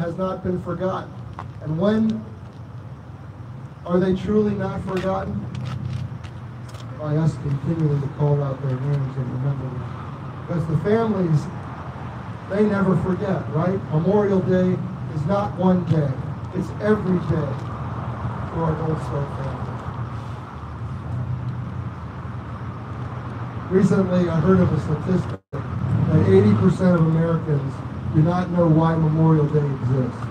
has not been forgotten. And when are they truly not forgotten? By us continuing to call out their names and remember them. Because the families, they never forget, right? Memorial Day is not one day. It's every day for our Gold Star family. Recently, I heard of a statistic that 80% of Americans do not know why Memorial Day exists.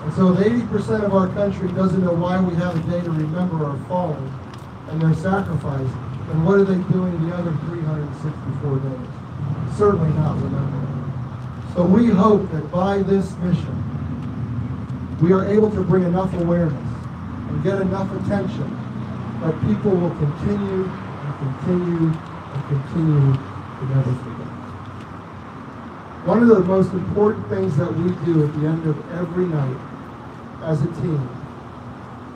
And so the 80% of our country doesn't know why we have a day to remember our fallen and their sacrifice. And what are they doing the other 364 days? Certainly not remembering. So we hope that by this mission, we are able to bring enough awareness and get enough attention that people will continue and continue and continue to never forget. One of the most important things that we do at the end of every night as a team,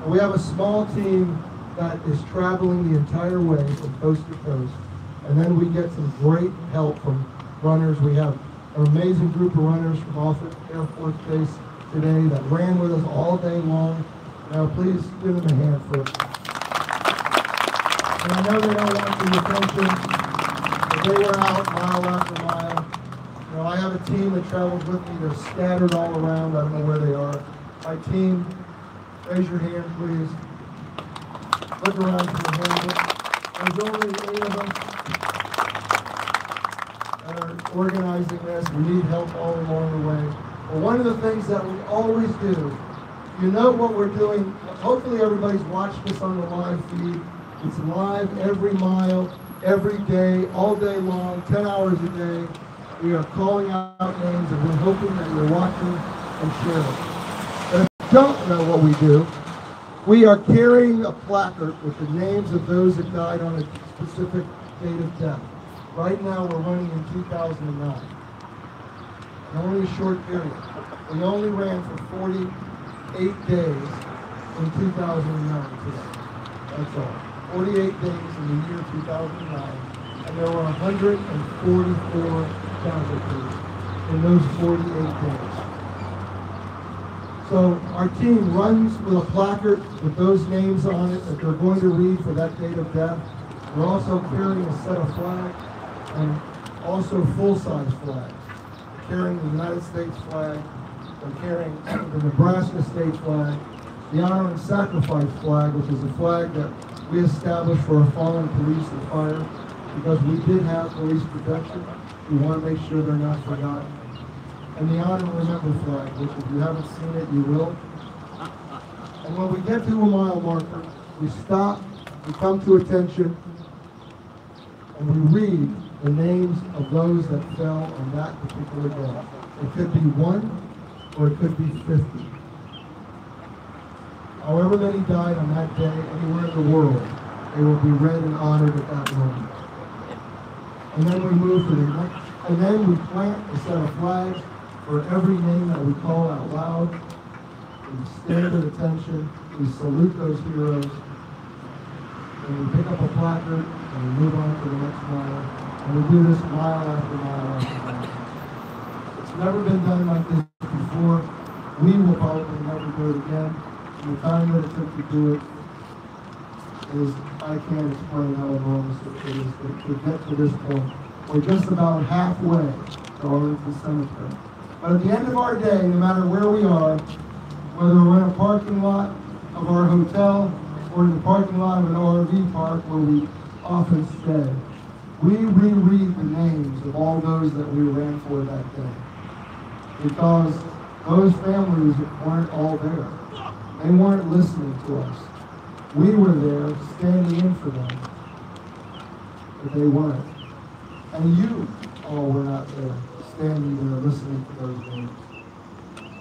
and we have a small team that is traveling the entire way from coast to coast, and then we get some great help from runners. We have an amazing group of runners from Offutt Air Force Base today that ran with us all day long. Now please give them a hand for it. And I know they don't want the attention, but they were out mile after mile. You know, I have a team that travels with me. They're scattered all around. I don't know where they are. My team, raise your hand, please. Look around for the hand. There's only 8 of us that are organizing this. We need help all along the way. But one of the things that we always do, you know what we're doing. Hopefully everybody's watched this on the live feed. It's live every mile, every day, all day long, 10 hours a day. We are calling out names, and we're hoping that you're watching and sharing. But if you don't know what we do, we are carrying a placard with the names of those that died on a specific date of death. Right now, we're running in 2009. And only a short period. We only ran for 48 days in 2009 today. That's all. 48 days in the year 2009. And there were 144 casualties in those 48 days. So our team runs with a placard with those names on it that they're going to read for that date of death. We're also carrying a set of flags and also full-size flags. We're carrying the United States flag. We're carrying the Nebraska state flag, the Honor and Sacrifice flag, which is a flag that we established for our fallen police and fire because we did have police protection. We want to make sure they're not forgotten. And the Honor and Remember flag, which if you haven't seen it, you will. And when we get to a mile marker, we stop, we come to attention, and we read the names of those that fell on that particular day. It could be 1 or it could be 50. However many died on that day anywhere in the world, they will be read and honored at that moment. And then we move to the next, and then we plant a set of flags for every name that we call out loud. We stand at attention, we salute those heroes, and we pick up a placard and we move on to the next mile. And we do this mile after mile after mile. It's never been done like this before. We will probably never do it again. And the time that it took to do it is, I can't explain how enormous it is to get to this point. We're just about halfway to Arlington Cemetery. But at the end of our day, no matter where we are, whether we're in a parking lot of our hotel or in the parking lot of an RV park where we often stay, we reread the names of all those that we ran for that day. Because those families weren't all there. They weren't listening to us. We were there standing in for them, but they weren't. And you all were not there, standing there listening to those names.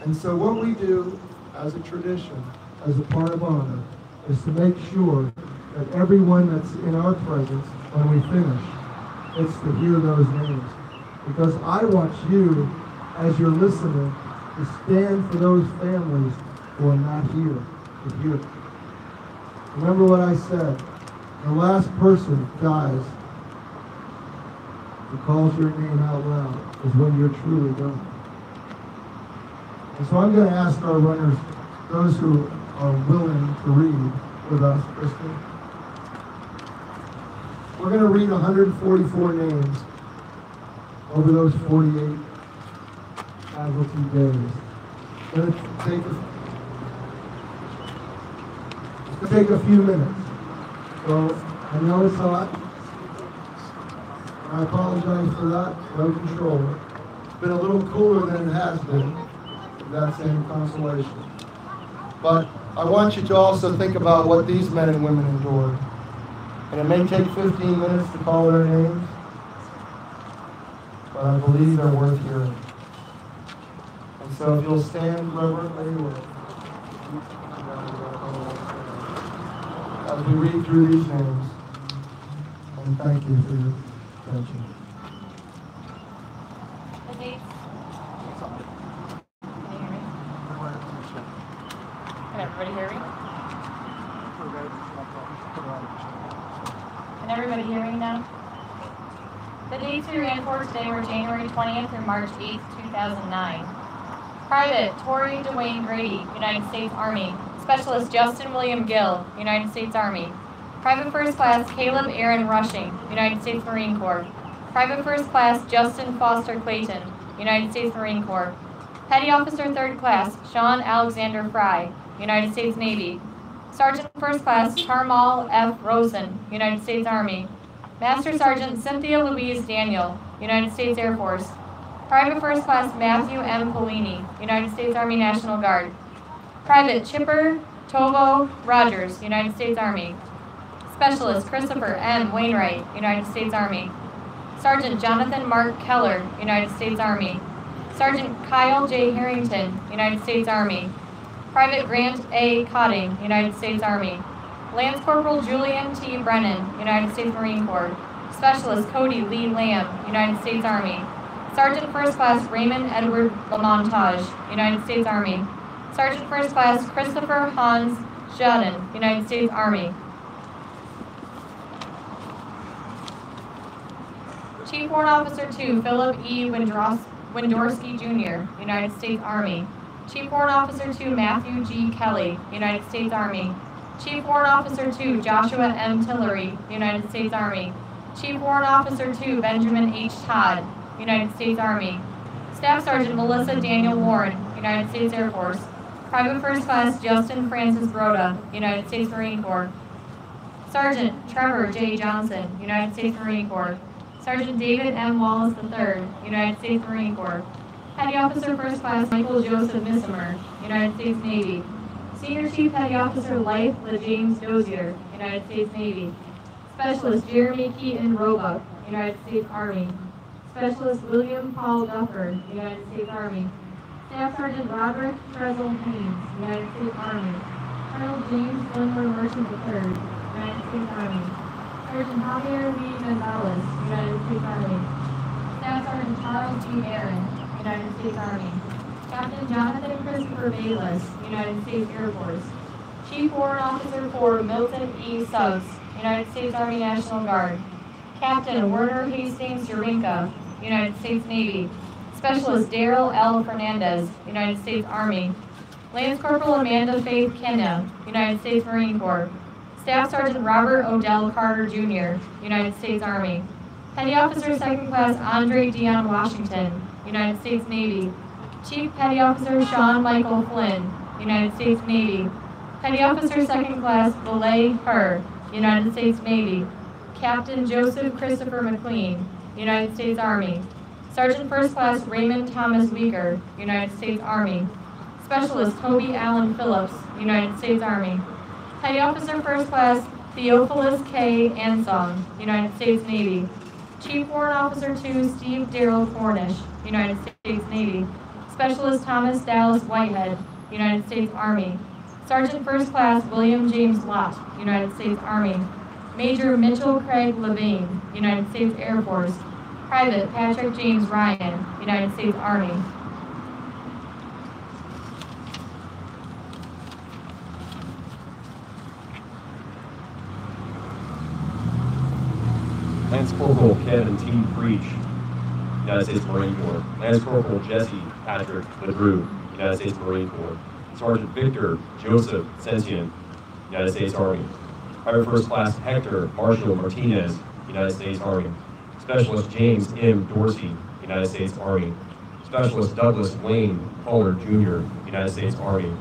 And so what we do as a tradition, as a part of honor, is to make sure that everyone that's in our presence, when we finish, gets to hear those names. Because I want you, as you're listening, to stand for those families who are not here to hear. Remember what I said. The last person dies who calls your name out loud is when you're truly done. And so I'm going to ask our runners, those who are willing to read with us, Kristen. We're going to read 144 names over those 48 casualty days. It's going to take a few minutes. So I know it's hot. I apologize for that. No control. It's been a little cooler than it has been. That same consolation. But I want you to also think about what these men and women endured. And it may take 15 minutes to call their names, but I believe they're worth hearing. And so if you'll stand reverently as we read through these names, and thank you for your attention. Can everybody hear me? Can everybody hear me now? The dates we ran for today were January 20th through March 8th, 2009. Private Tori Dwayne Grady, United States Army. Specialist Justin William Gill, United States Army. Private First Class Caleb Aaron Rushing, United States Marine Corps. Private First Class Justin Foster Clayton, United States Marine Corps. Petty Officer Third Class Sean Alexander Fry, United States Navy. Sergeant First Class Tarmal F. Rosen, United States Army. Master Sergeant Cynthia Louise Daniel, United States Air Force. Private First Class Matthew M. Polini, United States Army National Guard. Private Chipper Tovo Rogers, United States Army. Specialist Christopher M. Wainwright, United States Army. Sergeant Jonathan Mark Keller, United States Army. Sergeant Kyle J. Harrington, United States Army. Private Grant A. Cotting, United States Army. Lance Corporal Julian T. Brennan, United States Marine Corps. Specialist Cody Lee Lamb, United States Army. Sergeant First Class Raymond Edward Lamontage, United States Army. Sergeant First Class Christopher Hans Jadden, United States Army. Chief Warrant Officer 2, Philip E. Windorski Jr., United States Army. Chief Warrant Officer 2, Matthew G. Kelly, United States Army. Chief Warrant Officer 2, Joshua M. Tillery, United States Army. Chief Warrant Officer 2, Benjamin H. Todd, United States Army. Staff Sergeant Melissa Daniel Warren, United States Air Force. Private First Class Justin Francis Broda, United States Marine Corps. Sergeant Trevor J. Johnson, United States Marine Corps. Sergeant David M. Wallace III, United States Marine Corps. Petty Officer First Class Michael Joseph Missimer, United States Navy. Senior Chief Petty Officer Life LeJames Dozier, United States Navy. Specialist Jeremy Keaton Roebuck, United States Army. Specialist William Paul Duffer, United States Army. Staff Sergeant Roderick Trezel Haynes, United States Army. Colonel James Glenmore Merchant III, United States Army. Sergeant Javier V. Gonzalez, United States Army. Staff Sergeant Charles G. Aaron, United States Army. Captain Jonathan Christopher Bayless, United States Air Force. Chief Warrant Officer 4, Milton E. Suggs, United States Army National Guard. Captain Werner Hastings Urinka, United States Navy. Specialist Daryl L. Fernandez, United States Army. Lance Corporal Amanda Faith Kenya, United States Marine Corps. Staff Sergeant Robert Odell Carter Jr., United States Army. Petty Officer Second Class Andre Dion Washington, United States Navy. Chief Petty Officer Sean Michael Flynn, United States Navy. Petty Officer Second Class Belay Herr, United States Navy. Captain Joseph Christopher McLean, United States Army. Sergeant First Class Raymond Thomas Weaker, United States Army. Specialist Toby Allen Phillips, United States Army. Petty Officer First Class Theophilus K. Ansong, United States Navy. Chief Warrant Officer 2, Steve Darrell Cornish, United States Navy. Specialist Thomas Dallas Whitehead, United States Army. Sergeant First Class William James Lott, United States Army. Major Mitchell Craig Levine, United States Air Force. Private Patrick James Ryan, United States Army. Lance Corporal Kevin T. Preach, United States Marine Corps. Lance Corporal Jesse Patrick LeGroux, United States Marine Corps. Sergeant Victor Joseph Sentient, United States Army. Private First Class Hector Marshall Martinez, United States Army. Specialist James M. Dorsey, United States Army. Specialist Douglas Wayne Fuller Jr., United States Army.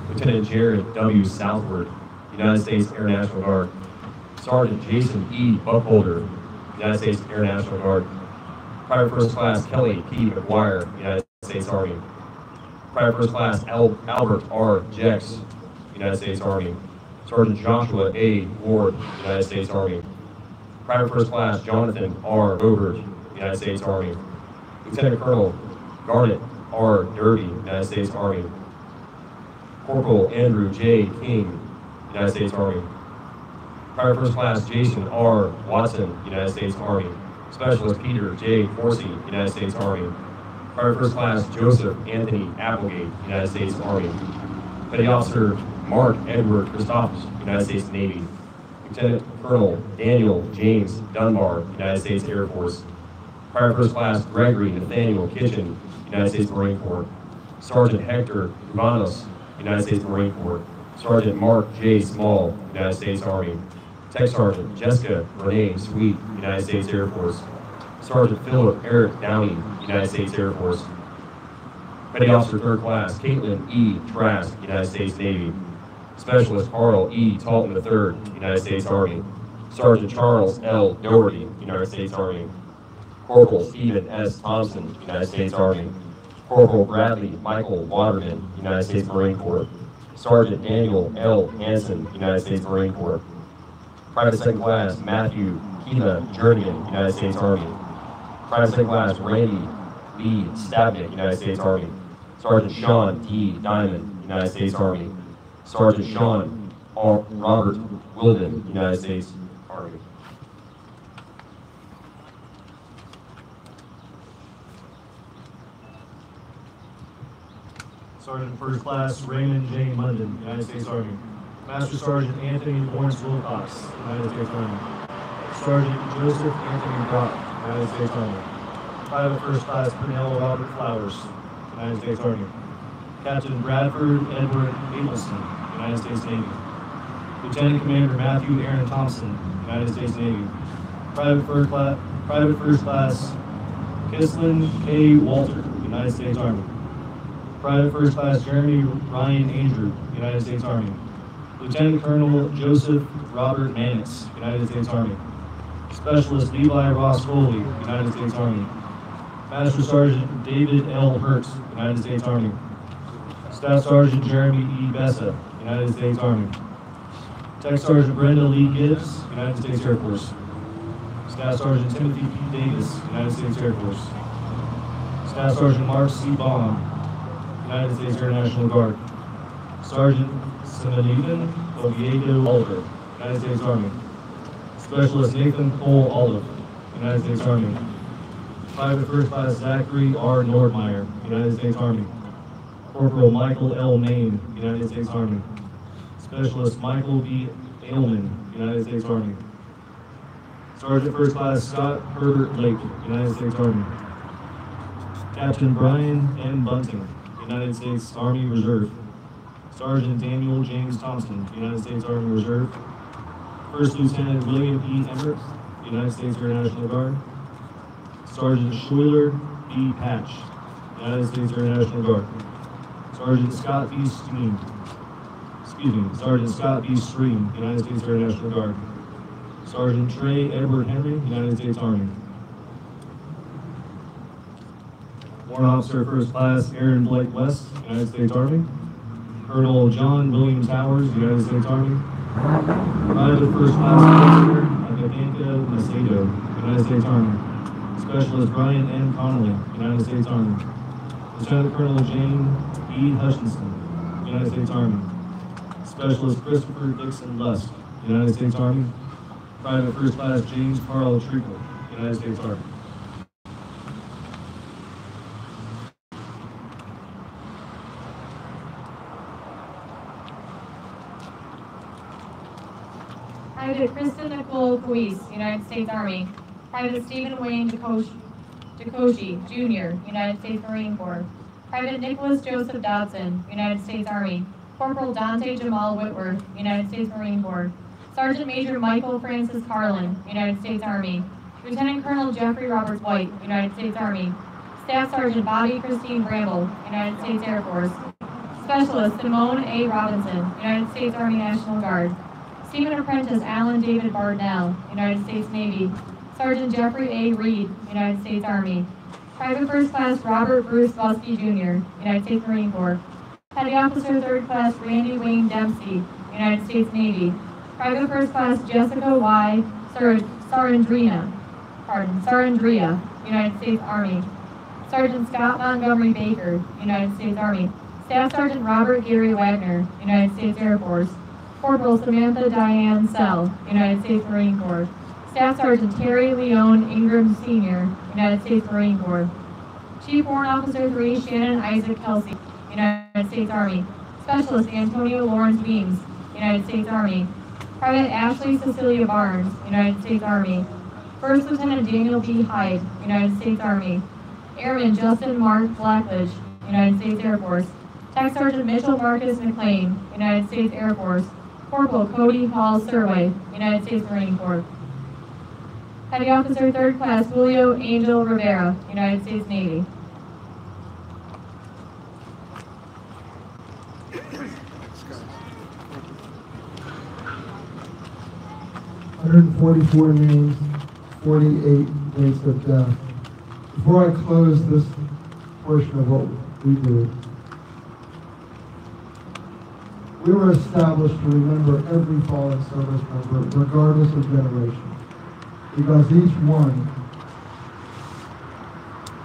Lieutenant Jared W. Southward, United States Air National Guard. Sergeant Jason E. Buckholder, United States Air National Guard. Private First Class Kelly P. McGuire, United States Army. Private First Class Albert R. Jex, United States Army. Sergeant Joshua A. Ward, United States Army. Private First Class Jonathan R. Robert, United States Army. Lieutenant Colonel Garnet R. Derby, United States Army. Corporal Andrew J. King, United States Army. Private First Class Jason R. Watson, United States Army. Specialist Peter J. Forsey, United States Army. Private First Class Joseph Anthony Applegate, United States Army. Petty Officer Mark Edward Christophs, United States Navy. Lieutenant Colonel Daniel James Dunbar, United States Air Force. Private First Class Gregory Nathaniel Kitchen, United States Marine Corps. Sergeant Hector Uvanos, United States Marine Corps. Sergeant Mark J. Small, United States Army. Tech Sergeant Jessica Renee Sweet, United States Air Force. Sergeant Philip Eric Downey, United States Air Force. Petty Officer Third Class Caitlin E. Trask, United States Navy. Specialist Carl E. Talton III, United States Army. Sergeant Charles L. Doherty, United States Army. Corporal Stephen S. Thompson, United States Army. Corporal Bradley Michael Waterman, United States Marine Corps. Sergeant Daniel L. Hansen, United States Marine Corps. Private Second Class Matthew Keela Jernigan, United States Army. Private Second Class Randy B. Stabnick, United States Army. Sergeant Sean T. Diamond, United States Army. Sergeant Sean R. Robert Wilden, United States Army. Sergeant First Class Raymond J. Munden, United States Army. Master Sergeant Anthony Lawrence Wilcox, United States Army. Sergeant Joseph Anthony Brock, United States Army. Private First Class Pernell Robert Flowers, United States Army. Captain Bradford Edward Abelson, United States Navy. Lieutenant Commander Matthew Aaron Thompson, United States Navy. Private First Class Kislin K. Walter, United States Army. Private First Class Jeremy Ryan Andrew, United States Army. Lieutenant Colonel Joseph Robert Mannix, United States Army. Specialist Levi Ross Foley, United States Army. Master Sergeant David L. Hurts, United States Army. Staff Sergeant Jeremy E. Bessa, United States Army. Tech Sergeant Brenda Lee Gibbs, United States Air Force. Staff Sergeant Timothy P. Davis, United States Air Force. Staff Sergeant Mark C. Baum, United States Air National Guard. Sergeant Simonivan Oviedo Oliver, United States Army. Specialist Nathan Cole Olive, United States Army. Private First Class Zachary R. Nordmeyer, United States Army. Corporal Michael L. Main, United States Army. Specialist Michael B. Ailman, United States Army. Sergeant First Class Scott Herbert Lake, United States Army. Captain Brian M. Bunting, United States Army Reserve. Sergeant Daniel James Thompson, United States Army Reserve. First Lieutenant William E. Emmert, United States Air National Guard. Sergeant Schuyler B. Patch, United States Air National Guard. Sergeant Scott B. Stream, Sergeant Scott B. Stream, United States Air National Guard. Sergeant Trey Edward Henry, United States Army. Warrant Officer First Class Aaron Blake West, United States Army. Colonel John William Towers, United States Army. Private First Class Officer Agapanka Macedo, United States Army. Specialist Brian N. Connolly, United States Army. Lieutenant Colonel Jane E. Hutchinson, United States Army. Specialist Christopher Dixon Lusk, United States Army. Private First Class James Carl Treacle, United States Army. Private Kristen Nicole Puis, United States Army. Private Stephen Wayne Dekoshi, Jr., United States Marine Corps. Private Nicholas Joseph Dodson, United States Army. Corporal Dante Jamal Whitworth, United States Marine Corps. Sergeant Major Michael Francis Carlin, United States Army. Lieutenant Colonel Jeffrey Roberts White, United States Army. Staff Sergeant Bobby Christine Bramble, United States Air Force. Specialist Simone A. Robinson, United States Army National Guard. Seaman Apprentice Alan David Bardnell, United States Navy. Sergeant Jeffrey A. Reed, United States Army. Private First Class Robert Bruce Busby Jr., United States Marine Corps. Petty Officer Third Class Randy Wayne Dempsey, United States Navy. Private First Class Jessica Y. Sarandria, United States Army. Sergeant Scott Montgomery Baker, United States Army. Staff Sergeant Robert Gary Wagner, United States Air Force. Corporal Samantha Diane Sell, United States Marine Corps. Staff Sergeant Terry Leon Ingram Sr., United States Marine Corps. Chief Warrant Officer 3 Shannon Isaac Kelsey, United States Army. Specialist Antonio Lawrence Weems, United States Army. Private Ashley Cecilia Barnes, United States Army. First Lieutenant Daniel B. Hyde, United States Army. Airman Justin Mark Blackledge, United States Air Force. Tech Sergeant Mitchell Marcus McLean, United States Air Force. Corporal Cody Paul Surway, United States Marine Corps. Petty Officer Third Class Julio Angel Rivera, United States Navy. "144 names, 48 dates of death." Before I close this portion of what we do, we were established to remember every fallen service member, regardless of generation, because each one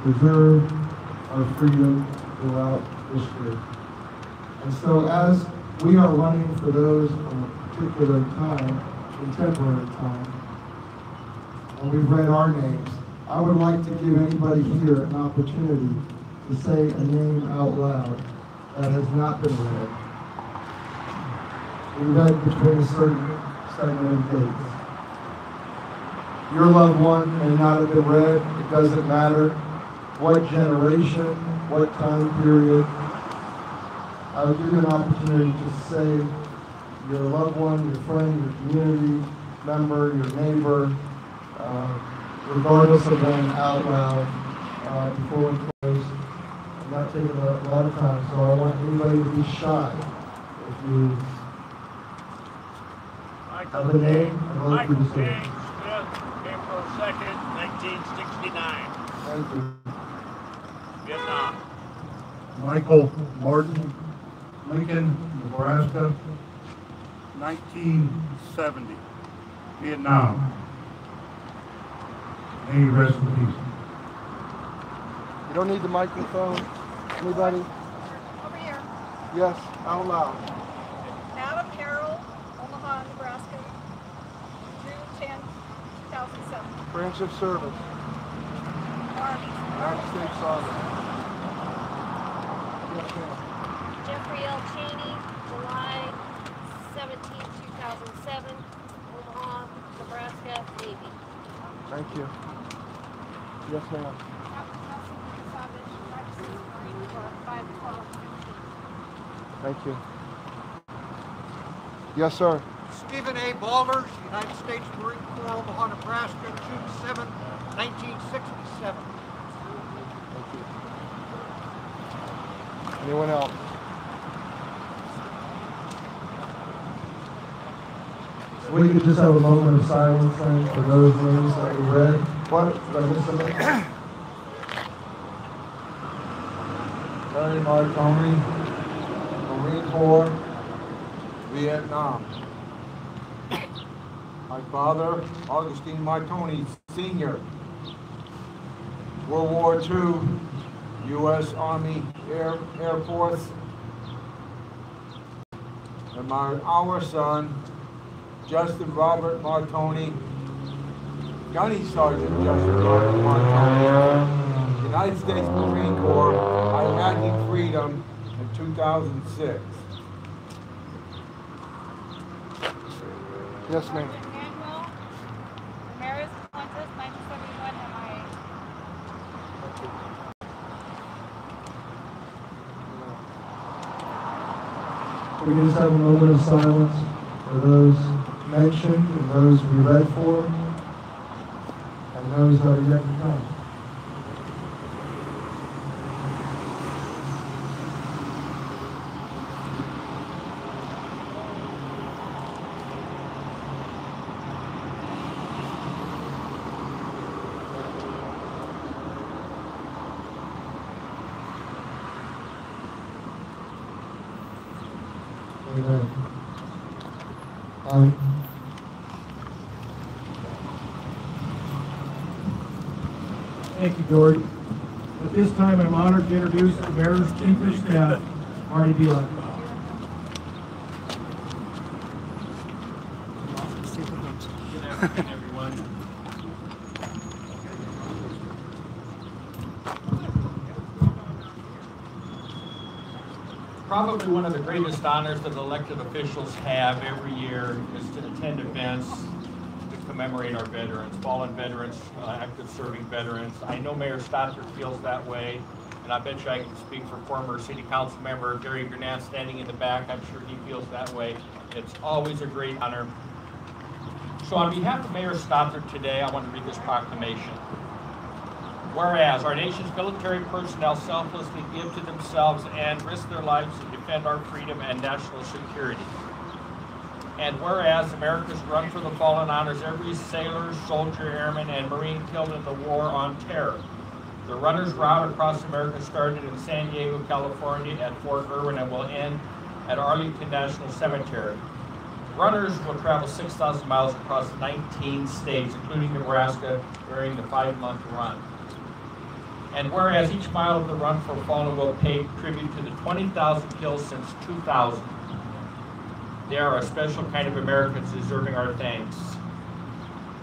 deserved our freedom throughout history. And so as we are running for those of a particular time, contemporary time, and we've read our names, I would like to give anybody here an opportunity to say a name out loud that has not been read. We read between a certain segment of dates. Your loved one may not have been read. It doesn't matter what generation, what time period. I would give you an opportunity to say your loved one, your friend, your community member, your neighbor, regardless of them, out loud before we close. I'm not taking a lot of time, so I want anybody to be shy. If you have a name, I'd like you to say it. April 2nd, 1969. Thank you. Vietnam. Michael Martin, Lincoln, Nebraska, 1970. Vietnam. May you rest in peace. You don't need the microphone. Anybody? Over here. Yes, out loud. Adam Harrell, Omaha, Nebraska, June 10, 2007. Branch of service. Army. United States Army. Yes, ma'am. Jeffrey L. Cheney, July 17, 2007, Omaha, Nebraska, Navy. Thank you. Yes, ma'am. Thank you. Yes, sir. Stephen A. Balders, United States Marine Corps, Omaha, Nebraska, June 7, 1967. Thank you. Anyone else? We could just have a moment of silence then for those names that we read. What? Did I miss something? Larry Marconi, Marine Corps, Vietnam. My father, Augustine Marconi, Sr., World War II, U.S. Army Air Force. And our son, Justin Robert Marconi, Gunny Sergeant Justin Robert Marconi, United States Marine Corps, Iraqi Freedom in 2006. Yes, ma'am. Manuel Ramirez Fuentes, 1971, MIA. We can just have a moment of silence for those mentioned and those we read for and those that are yet to come. Amen. Thank you, George. At this time, I'm honored to introduce the Mayor's Chief of Staff, Marty Bielak. Good afternoon, everyone. Probably one of the greatest honors that elected officials have every year is to attend events to commemorate our veterans, fallen veterans, active serving veterans. I know Mayor Stothert feels that way, and I bet you I can speak for former City Council member Gary Granat standing in the back. I'm sure he feels that way. It's always a great honor. So on behalf of Mayor Stothert today, I want to read this proclamation. Whereas our nation's military personnel selflessly give to themselves and risk their lives to defend our freedom and national security. And whereas America's Run for the Fallen honors every sailor, soldier, airman, and Marine killed in the war on terror. The runners' route across America started in San Diego, California at Fort Irwin and will end at Arlington National Cemetery. Runners will travel 6,000 miles across 19 states, including Nebraska, during the 5-month run. And whereas each mile of the Run for Fallen will pay tribute to the 20,000 kills since 2000, they are a special kind of Americans deserving our thanks.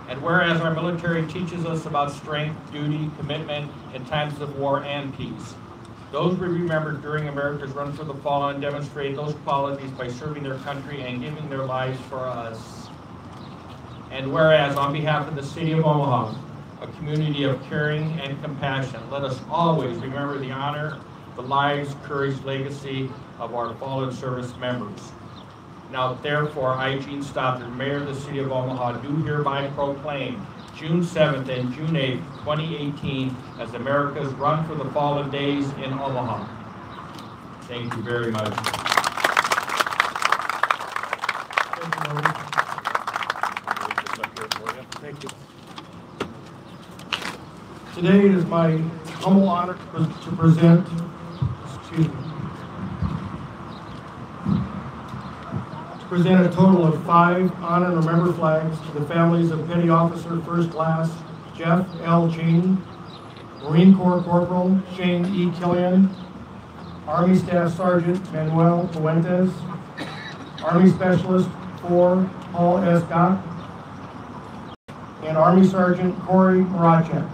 And whereas our military teaches us about strength, duty, commitment in times of war and peace, those we remember during America's Run for the Fallen demonstrate those qualities by serving their country and giving their lives for us. And whereas on behalf of the City of Omaha, a community of caring and compassion, let us always remember the honor, the lives, courage, legacy of our fallen service members. Now, therefore, I, Gene Stothert, Mayor of the City of Omaha, do hereby proclaim June 7th and June 8th, 2018 as America's Run for the Fallen Days in Omaha. Thank you very much. Thank you. Today it is my humble honor to present, a total of 5 honor and remember flags to the families of Petty Officer First Class Jeff L. Cheney, Marine Corps Corporal Shane E. Killian, Army Staff Sergeant Manuel Fuentes, Army Specialist 4 Paul S. Gott, and Army Sergeant Corey Marachek.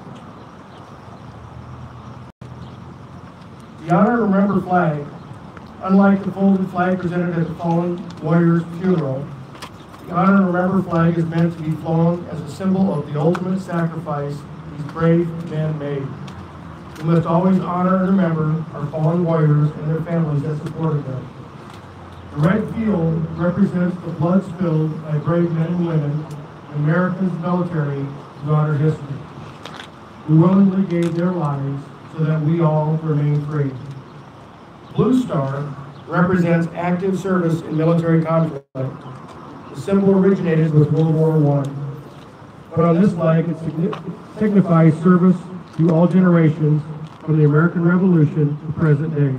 The Honor and Remember flag, unlike the folded flag presented at the fallen warrior's funeral, the Honor and Remember flag is meant to be flown as a symbol of the ultimate sacrifice these brave men made. We must always honor and remember our fallen warriors and their families that supported them. The red field represents the blood spilled by brave men and women in America's military throughout our history, who willingly gave their lives so that we all remain free. Blue Star represents active service in military conflict. The symbol originated with World War I. But on this flag, it signifies service to all generations from the American Revolution to present day.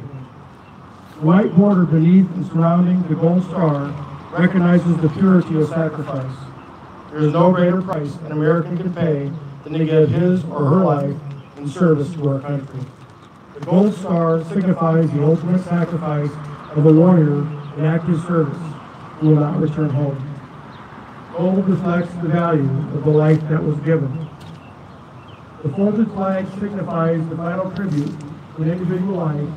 The white border beneath and surrounding the gold star recognizes the purity of sacrifice. There is no greater price an American can pay than to give his or her life in service to our country. The gold star signifies the ultimate sacrifice of a warrior in active service who will not return home. Gold reflects the value of the life that was given. The folded flag signifies the final tribute to an individual life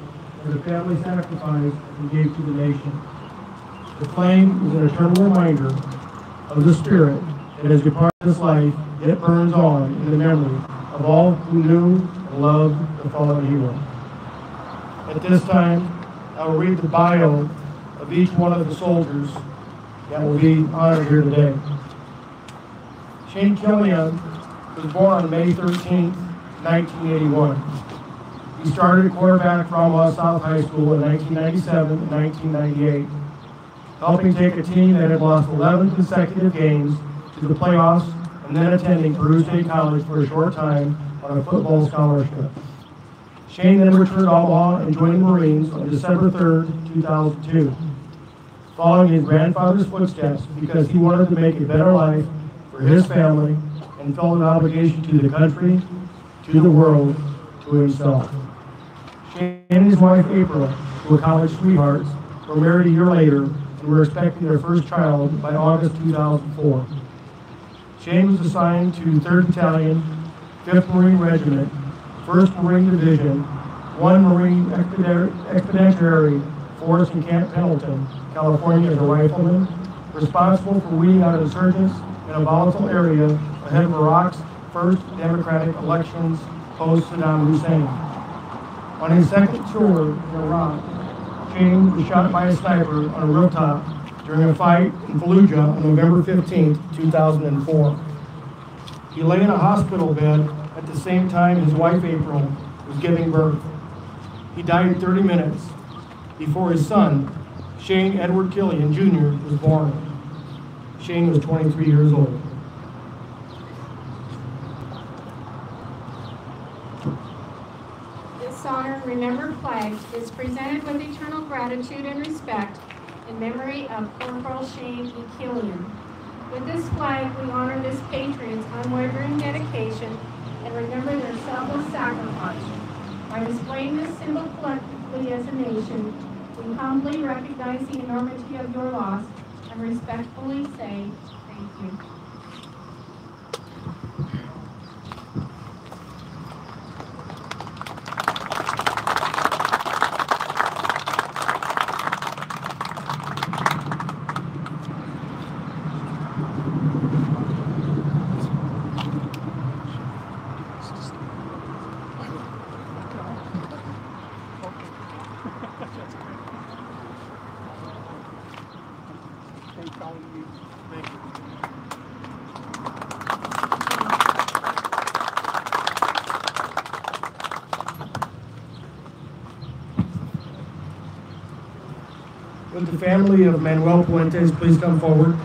and the family sacrifice he gave to the nation. The flame is an eternal reminder of the spirit that has departed this life, yet burns on in the memory of all who knew and loved the fallen hero. At this time, I will read the bio of each one of the soldiers that will be honored here today. Shane Killian was born on May 13, 1981. He started at quarterback for Omaha South High School in 1997 and 1998, helping take a team that had lost 11 consecutive games to the playoffs and then attending Peru State College for a short time on a football scholarship. Shane then returned to Omaha and joined the Marines on December 3, 2002, following his grandfather's footsteps because he wanted to make a better life for his family and felt an obligation to the country, to the world, to himself. Shane and his wife April, who were college sweethearts, were married a year later and were expecting their first child by August 2004. Shane was assigned to 3rd Battalion, 5th Marine Regiment, 1st Marine Division, 1 Marine Expeditionary Force in Camp Pendleton, California as a rifleman, responsible for weeding out insurgents in a volatile area ahead of Iraq's first democratic elections post-Saddam Hussein. On his second tour in Iraq, Shane was shot by a sniper on a rooftop during a fight in Fallujah on November 15, 2004. He lay in a hospital bed at the same time his wife April was giving birth. He died in 30 minutes before his son, Shane Edward Killian Jr., was born. Shane was 23 years old. This honor and remembered flag is presented with eternal gratitude and respect in memory of Corporal Shane E. Killian. With this flag, we honor this patriot's unwavering dedication and remember their selfless sacrifice. By displaying this symbol collectively as a nation, we humbly recognize the enormity of your loss and respectfully say thank you. Would the family of Manuel Puentes please come forward?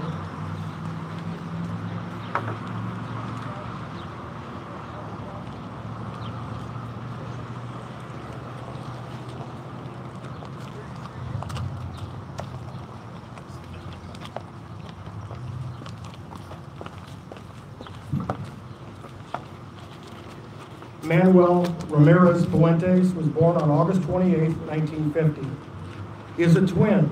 Manuel Ramirez Puentes was born on August 28, 1950. He is a twin,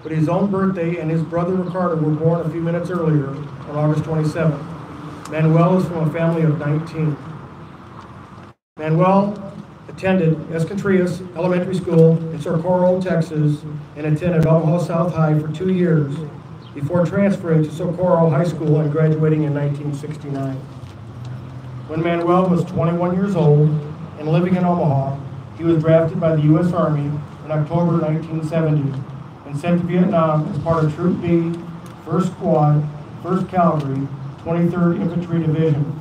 but his own birthday and his brother Ricardo were born a few minutes earlier on August 27th. Manuel is from a family of 19. Manuel attended Escontrias Elementary School in Socorro, Texas, and attended Omaha South High for 2 years before transferring to Socorro High School and graduating in 1969. When Manuel was 21 years old and living in Omaha, he was drafted by the U.S. Army in October 1970 and sent to Vietnam as part of Troop B, 1st Squad, 1st Cavalry, 23rd Infantry Division.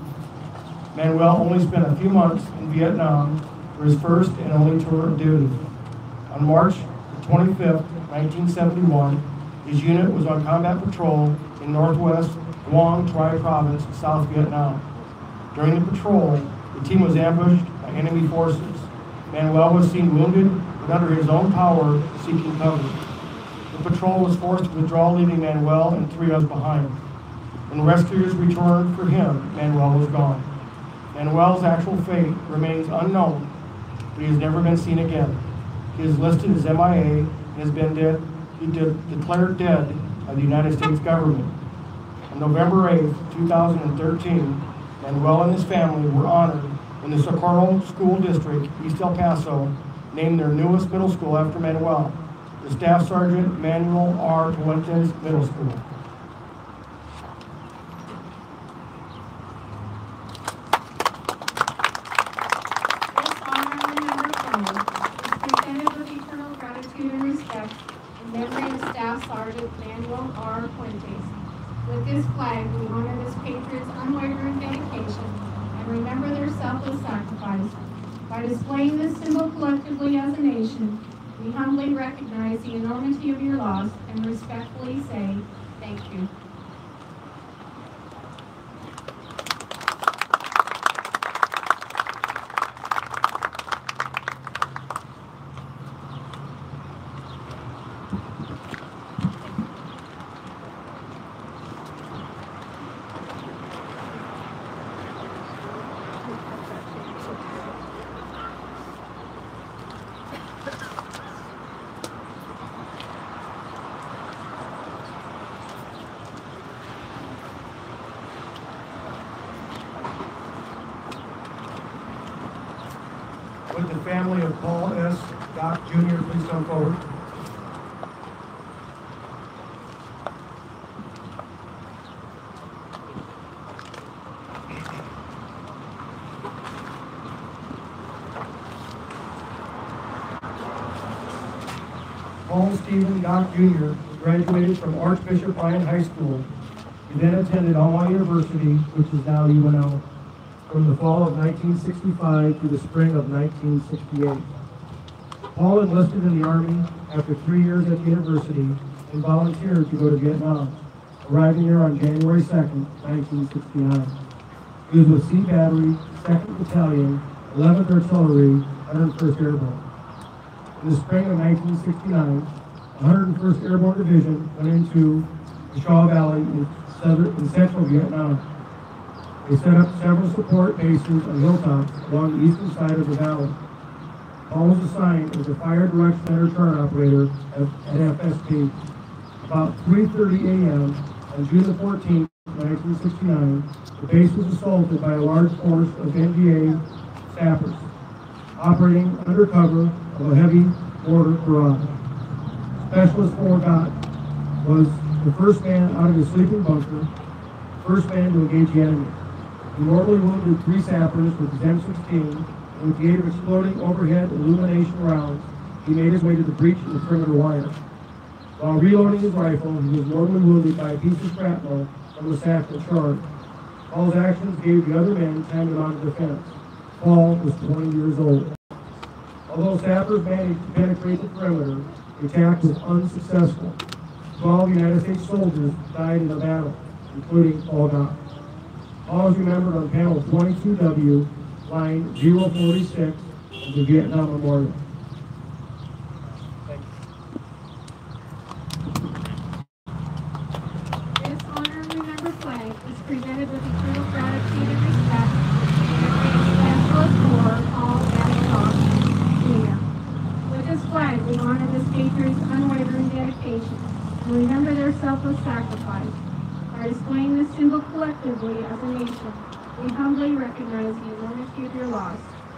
Manuel only spent a few months in Vietnam for his first and only tour of duty. On March 25, 1971, his unit was on combat patrol in northwest Quang Tri Province, South Vietnam. During the patrol, the team was ambushed by enemy forces. Manuel was seen wounded, but under his own power, seeking cover. The patrol was forced to withdraw, leaving Manuel and 3 others behind. When rescuers returned for him, Manuel was gone. Manuel's actual fate remains unknown, but he has never been seen again. He is listed as MIA and has been declared dead by the United States government. On November 8, 2013, Manuel and his family were honored when the Socorro School District, East El Paso, named their newest middle school after Manuel, the Staff Sergeant Manuel R. Puentes Middle School. This honor and remember flag is presented with eternal gratitude and respect in memory of Staff Sergeant Manuel R. Fuentes. With this flag, we honor this patriot's unwavering dedication and remember their selfless sacrifice. By displaying this symbol collectively as a nation, we humbly recognize the enormity of your loss and respectfully say thank you. Would the family of Paul S. Dock Jr. please come forward? Paul Stephen Dock Jr. graduated from Archbishop Ryan High School. He then attended Alma University, which is now UNL, from the fall of 1965 to the spring of 1968. Paul enlisted in the Army after 3 years at the university and volunteered to go to Vietnam, arriving there on January 2nd, 1969. He was with C Battery, 2nd Battalion, 11th Artillery, 101st Airborne. In the spring of 1969, the 101st Airborne Division went into the Shaw Valley in central Vietnam. They set up several support bases on hilltops along the eastern side of the valley. Paul was assigned as a fire direction and return operator at FSP. About 3:30 a.m. on June the 14th, 1969, the base was assaulted by a large force of NVA sappers operating under cover of a heavy mortar barrage. Specialist Forgot was the first man out of his sleeping bunker, first man to engage the enemy. He mortally wounded 3 sappers with his M16, and with the aid of exploding overhead illumination rounds, he made his way to the breach in the perimeter wire. While reloading his rifle, he was mortally wounded by a piece of shrapnel from the sapper charge. Paul's actions gave the other men time to mount a defense. Paul was 20 years old. Although sappers managed to penetrate the perimeter, the attack was unsuccessful. 12 United States soldiers died in the battle, including Paul Dock. Paul is remembered on panel 22W, line 046 of the Vietnam Memorial. This honor and remember flag is presented with eternal gratitude and respect to Specialist Corps Paul S. Dock Jr. With this flag, we honor this patriot's unwavering dedication and remember their selfless sacrifice. By displaying this symbol collectively as a nation, we humbly recognize the enormity of your loss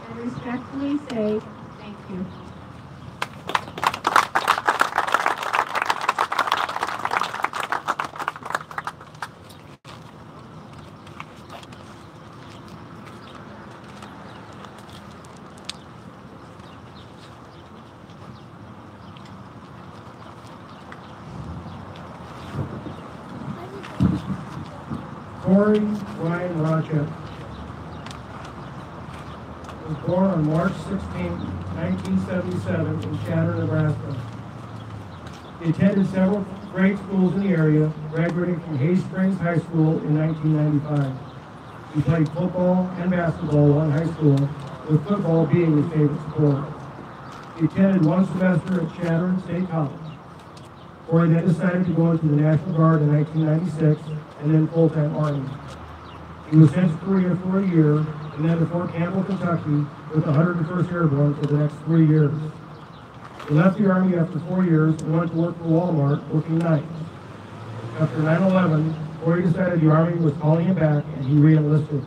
and respectfully say thank you. Corey Ryan Rochette was born on March 16, 1977 in Chatter, Nebraska. He attended several grade schools in the area, graduating from Hay Springs High School in 1995. He played football and basketball while in high school, with football being his favorite sport. He attended one semester at Chatter State College. Corey then decided to go into the National Guard in 1996 and then full-time Army. He was sent to Korea for a year and then to Fort Campbell, Kentucky with the 101st Airborne for the next 3 years. He left the Army after 4 years and went to work for Walmart, working nights. After 9/11, Corey decided the Army was calling him back and he re-enlisted.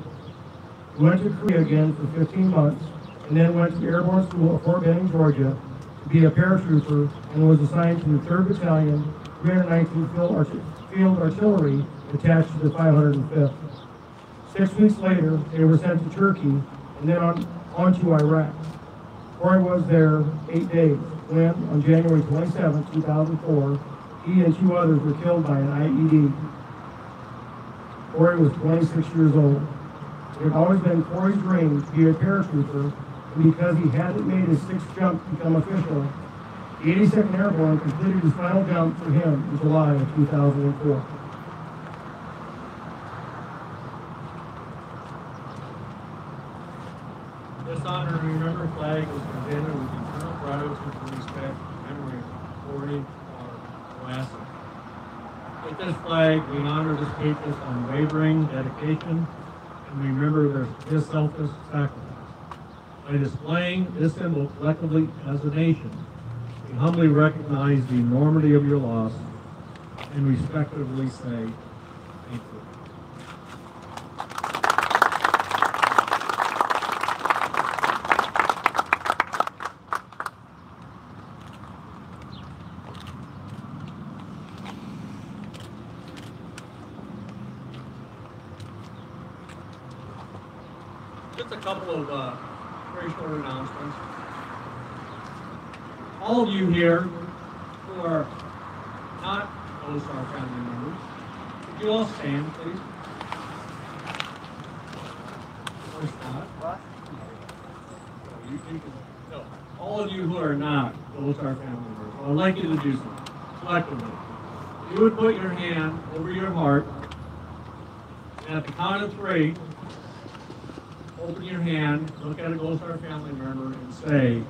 He went to Korea again for 15 months and then went to the Airborne School at Fort Benning, Georgia to be a paratrooper and was assigned to the 3rd Battalion, 319th Field Artillery attached to the 505th. 6 weeks later, they were sent to Turkey and then on to Iraq. Corey was there 8 days. when, on January 27, 2004, he and 2 others were killed by an IED. Corey was 26 years old. It had always been Corey's dream to be a paratrooper, and because he hadn't made his 6th jump to become official, the 82nd Airborne completed his final jump for him in July of 2004. This honor and remember flag is presented with eternal gratitude and respect in memory of Corey R. Glassett. With this flag, we honor this patriot's unwavering dedication and remember his selfless sacrifice. By displaying this symbol collectively as a nation, we humbly recognize the enormity of your loss and respectively say, thank you. Just a couple of very short announcements. All of you here who are not Gold Star family members, would you all stand, please? Or not? No. All of you who are not Gold Star family members, I'd like you to do something collectively. You would put your hand over your heart, and at the count of 3, open your hand, look at a Gold Star family member, and say,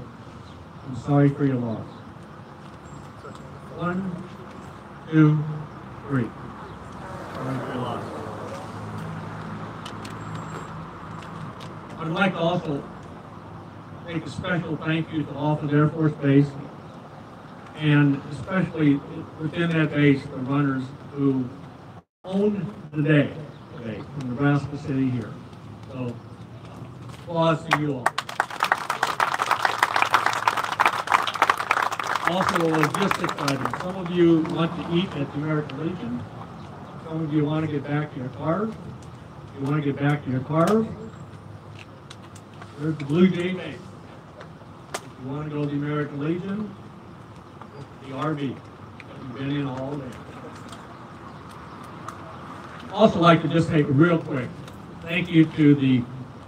I'm sorry for your loss. 1, 2, 3. Sorry for your loss. I'd like to also make a special thank you to Alpha Air Force Base, and especially within that base, the runners who owned the day today from Nebraska City here. So, applause to you all. Also, a logistics item. Some of you want to eat at the American Legion. Some of you want to get back to your cars. You want to get back to your cars. There's the Blue Jay Bank. If you want to go to the American Legion, the RV that you've been in all day. Also like to just take a real quick thank you to the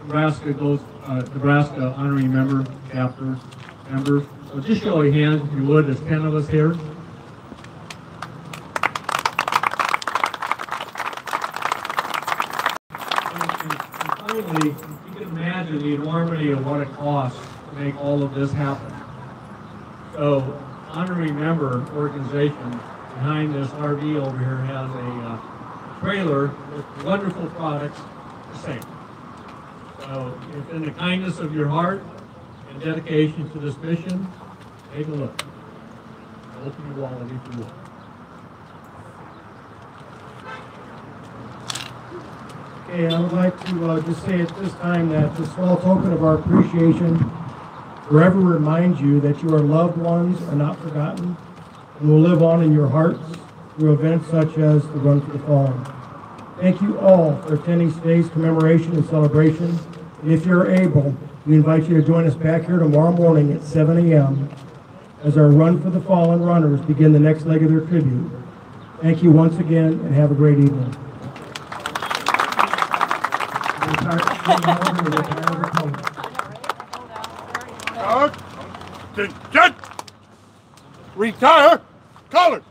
Nebraska honorary member chapter members. So just show your hands if you would. There's 10 of us here. And finally, you can imagine the enormity of what it costs to make all of this happen. So, honorary member organization behind this RV over here has a trailer with wonderful products for sale. So, if in the kindness of your heart and dedication to this mission, take a look. Open your wallet if you will. Okay, I would like to just say at this time that this small token of our appreciation forever reminds you that your loved ones are not forgotten and will live on in your hearts through events such as the Run for the Fallen. Thank you all for attending today's commemoration and celebration. And if you're able, we invite you to join us back here tomorrow morning at 7 a.m. as our Run for the Fallen runners begin the next leg of their tribute. Thank you once again and have a great evening. Retire, colors.